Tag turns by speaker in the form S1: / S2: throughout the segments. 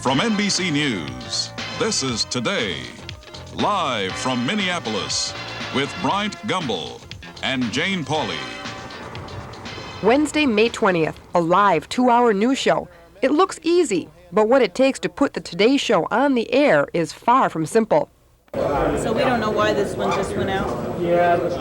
S1: From NBC News, this is Today, live from Minneapolis, with Bryant, Gumbel, and Jane Pauley.
S2: Wednesday, May 20th, a live 2-hour news show. It looks easy, but what it takes to put the Today Show on the air is far from simple.
S3: So we don't know why this one just went out?
S4: Yeah, let's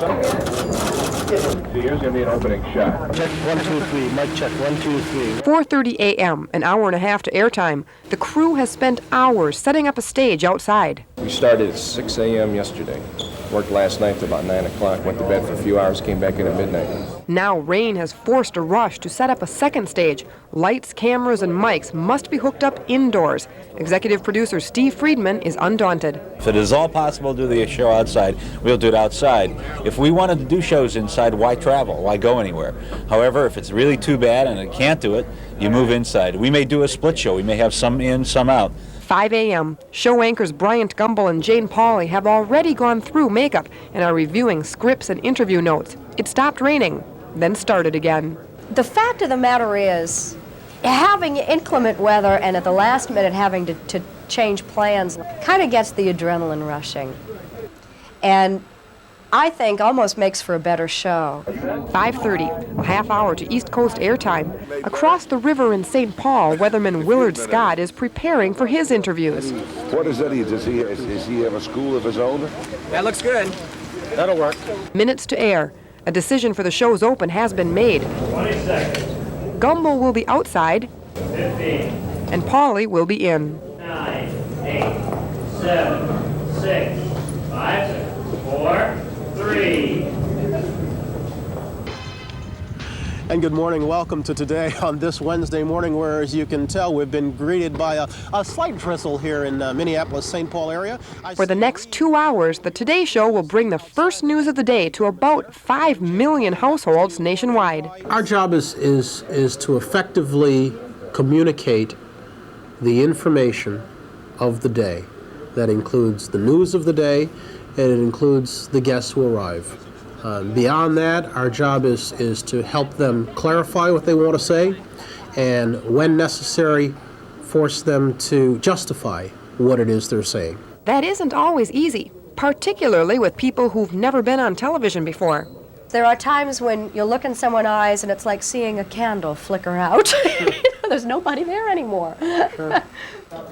S4: here's going to be an opening shot.
S5: Check 1, 2, 3. Mic check 1, 2, 3.
S2: 4:30 a.m., an hour and a half to airtime. The crew has spent hours setting up a stage outside.
S4: We started at 6 a.m. yesterday. Worked last night till about 9 o'clock. Went to bed for a few hours, came back in at midnight.
S2: Now rain has forced a rush to set up a second stage. Lights, cameras, and mics must be hooked up indoors. Executive producer Steve Friedman is undaunted.
S6: If it is all possible to do the show outside, we'll do it outside. If we wanted to do shows inside, why travel? Why go anywhere? However, if it's really too bad and it can't do it, you move inside. We may do a split show. We may have some in, some out.
S2: 5 a.m. Show anchors Bryant, Gumbel, and Jane Pauley have already gone through makeup and are reviewing scripts and interview notes. It stopped raining, then started again.
S7: The fact of the matter is, having inclement weather and at the last minute having to change plans kind of gets the adrenaline rushing. And I think almost makes for a better show.
S2: 5:30, a half hour to East Coast airtime. Across the river in St. Paul, weatherman Willard Scott is preparing for his interviews.
S8: What does that mean? Does he have a school of his own?
S5: That looks good. That'll work.
S2: Minutes to air. A decision for the show's open has been made.
S9: 20 seconds.
S2: Gumbel will be outside,
S9: 15.
S2: and Pauley will be in.
S9: 9, 8, 7, 6, 5, 4, 3.
S5: And good morning. Welcome to Today on this Wednesday morning, where, as you can tell, we've been greeted by a slight drizzle here in Minneapolis, St. Paul area.
S2: For the next 2 hours, the Today Show will bring the first news of the day to about 5 million households nationwide.
S10: Our job is to effectively communicate the information of the day. That includes the news of the day, and it includes the guests who arrive. Beyond that, our job is to help them clarify what they want to say, and when necessary, force them to justify what it is they're saying.
S2: That isn't always easy, particularly with people who've never been on television before.
S7: There are times when you look in someone's eyes and it's like seeing a candle flicker out. There's nobody there anymore.
S10: Sure.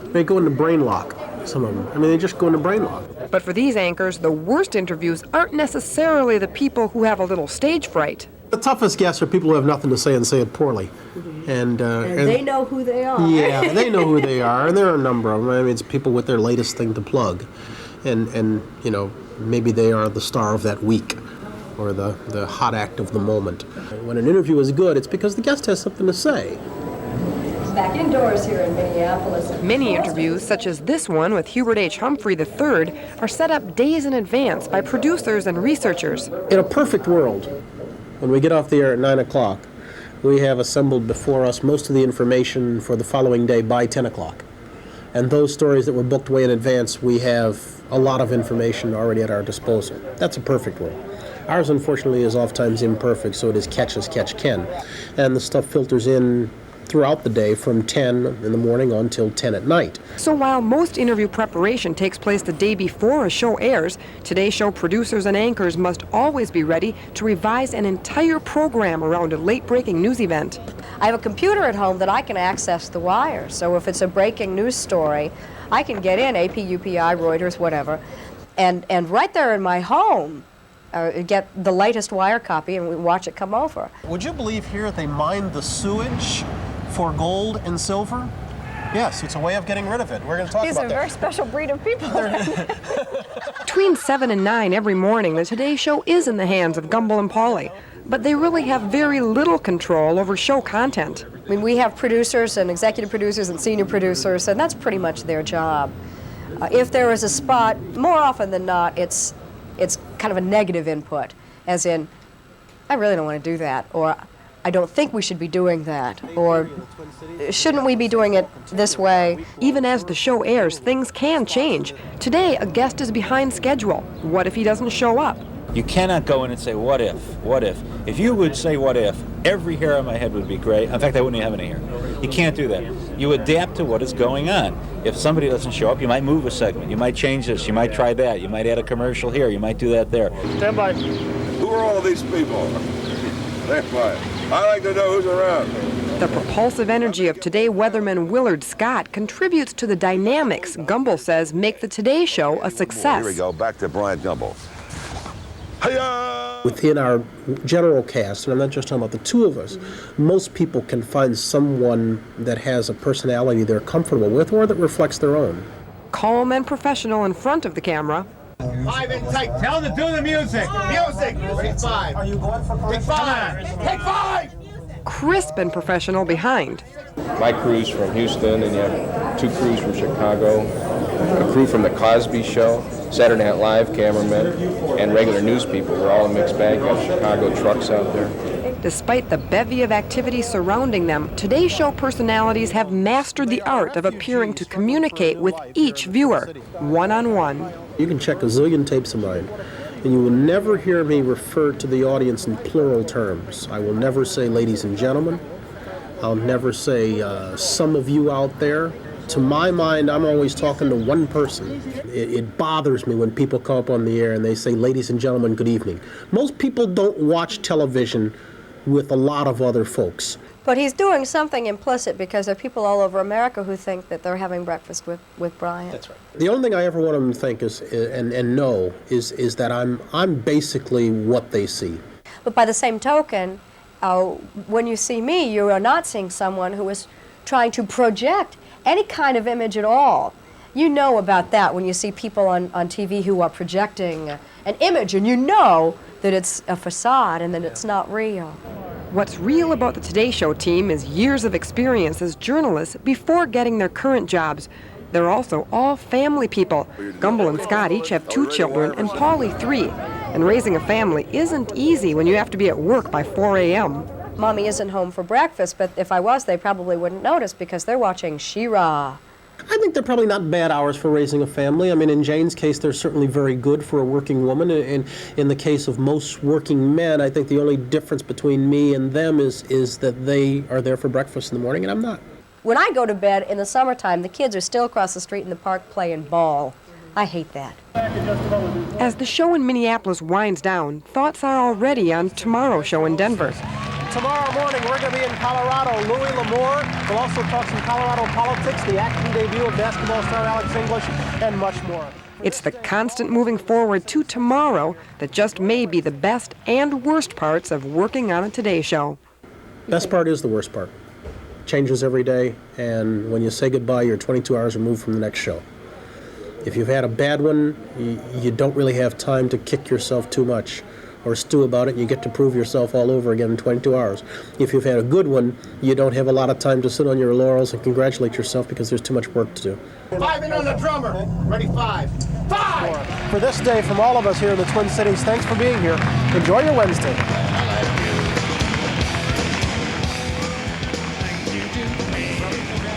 S10: They go into brain lock, some of them. I mean, they just go into brain lock.
S2: But for these anchors, the worst interviews aren't necessarily the people who have a little stage fright.
S10: The toughest guests are people who have nothing to say and say it poorly.
S7: And they know who they are.
S10: Yeah, they know who they are, and there are a number of them. I mean, it's people with their latest thing to plug. And you know, maybe they are the star of that week, or the hot act of the moment. When an interview is good, it's because the guest has something to say.
S7: Back indoors here in Minneapolis.
S2: Many interviews, such as this one with Hubert H. Humphrey III, are set up days in advance by producers and researchers.
S10: In a perfect world, when we get off the air at 9 o'clock, we have assembled before us most of the information for the following day by 10 o'clock. And those stories that were booked way in advance, we have a lot of information already at our disposal. That's a perfect world. Ours, unfortunately, is oftentimes imperfect, so it is catch as catch can. And the stuff filters in throughout the day from 10 in the morning until 10 at night.
S2: So while most interview preparation takes place the day before a show airs, Today's Show producers and anchors must always be ready to revise an entire program around a late-breaking news event.
S7: I have a computer at home that I can access the wire, so if it's a breaking news story, I can get in AP, UPI, Reuters, whatever, and right there in my home, get the latest wire copy and we watch it come over.
S5: Would you believe here they mine the sewage for gold and silver? Yes, it's a way of getting rid of it. We're going to talk about that.
S7: These are a very special breed of people.
S2: Between 7 and 9 every morning, the Today Show is in the hands of Gumbel and Pauley, but they really have very little control over show content.
S7: I mean, we have producers and executive producers and senior producers, and that's pretty much their job. If there is a spot, more often than not, it's kind of a negative input, as in, I really don't want to do that, or I don't think we should be doing that, or shouldn't we be doing it this way?
S2: Even as the show airs, things can change. Today, a guest is behind schedule. What if he doesn't show up?
S6: You cannot go in and say, what if, what if? If you would say what if, every hair on my head would be gray. In fact, I wouldn't even have any hair. You can't do that. You adapt to what is going on. If somebody doesn't show up, you might move a segment. You might change this. You might try that. You might add a commercial here. You might do that there.
S5: Stand by.
S8: Who are all these people? They're quiet. I like to know who's around.
S2: The propulsive energy of Today weatherman Willard Scott contributes to the dynamics Gumbel says make the Today Show a success.
S8: Here we go, back to Bryant Gumbel. Hiya!
S10: Within our general cast, and I'm not just talking about the two of us, most people can find someone that has a personality they're comfortable with or that reflects their own.
S2: Calm and professional in front of the camera.
S11: 5 in tight. Tell them to do the music. Music. Take 5. Are you going for Take 5. Take 5.
S2: Crisp and professional behind.
S4: My crew's from Houston, and you have 2 crews from Chicago, a crew from The Cosby Show, Saturday Night Live cameramen, and regular news people. We're all a mixed bag. We have Chicago trucks out there.
S2: Despite the bevy of activity surrounding them, Today Show personalities have mastered the art of appearing to communicate with each viewer, one-on-one.
S10: You can check a zillion tapes of mine, and you will never hear me refer to the audience in plural terms. I will never say ladies and gentlemen. I'll never say some of you out there. To my mind, I'm always talking to one person. It bothers me when people come up on the air and they say, ladies and gentlemen, good evening. Most people don't watch television with a lot of other folks.
S7: But he's doing something implicit because there are people all over America who think that they're having breakfast with Bryant.
S10: That's right. The only thing I ever want them to think is and know is that I'm basically what they see.
S7: But by the same token, when you see me, you are not seeing someone who is trying to project any kind of image at all. You know about that when you see people on TV who are projecting an image, and you know that it's a facade and that it's not real.
S2: What's real about the Today Show team is years of experience as journalists before getting their current jobs. They're also all family people. Gumbel and Scott each have 2 children and Pauley 3. And raising a family isn't easy when you have to be at work by 4 a.m.
S7: Mommy isn't home for breakfast, but if I was, they probably wouldn't notice because they're watching She-Ra.
S10: I think they're probably not bad hours for raising a family. I mean, in Jane's case, they're certainly very good for a working woman. And in the case of most working men, I think the only difference between me and them is that they are there for breakfast in the morning and I'm not.
S7: When I go to bed in the summertime, the kids are still across the street in the park playing ball. I hate that.
S2: As the show in Minneapolis winds down, thoughts are already on tomorrow's show in Denver.
S5: Tomorrow morning, we're going to be in Colorado. Louis L'Amour will also talk some Colorado politics, the acting debut of basketball star Alex English, and much more.
S2: It's the constant moving forward to tomorrow that just may be the best and worst parts of working on a Today Show.
S10: Best part is the worst part. Changes every day, and when you say goodbye, you're 22 hours removed from the next show. If you've had a bad one, you don't really have time to kick yourself too much or stew about it, and you get to prove yourself all over again in 22 hours. If you've had a good one, you don't have a lot of time to sit on your laurels and congratulate yourself because there's too much work to do.
S11: 5 in on the drummer. Ready, 5. 5!
S5: For this day, from all of us here in the Twin Cities, thanks for being here. Enjoy your Wednesday.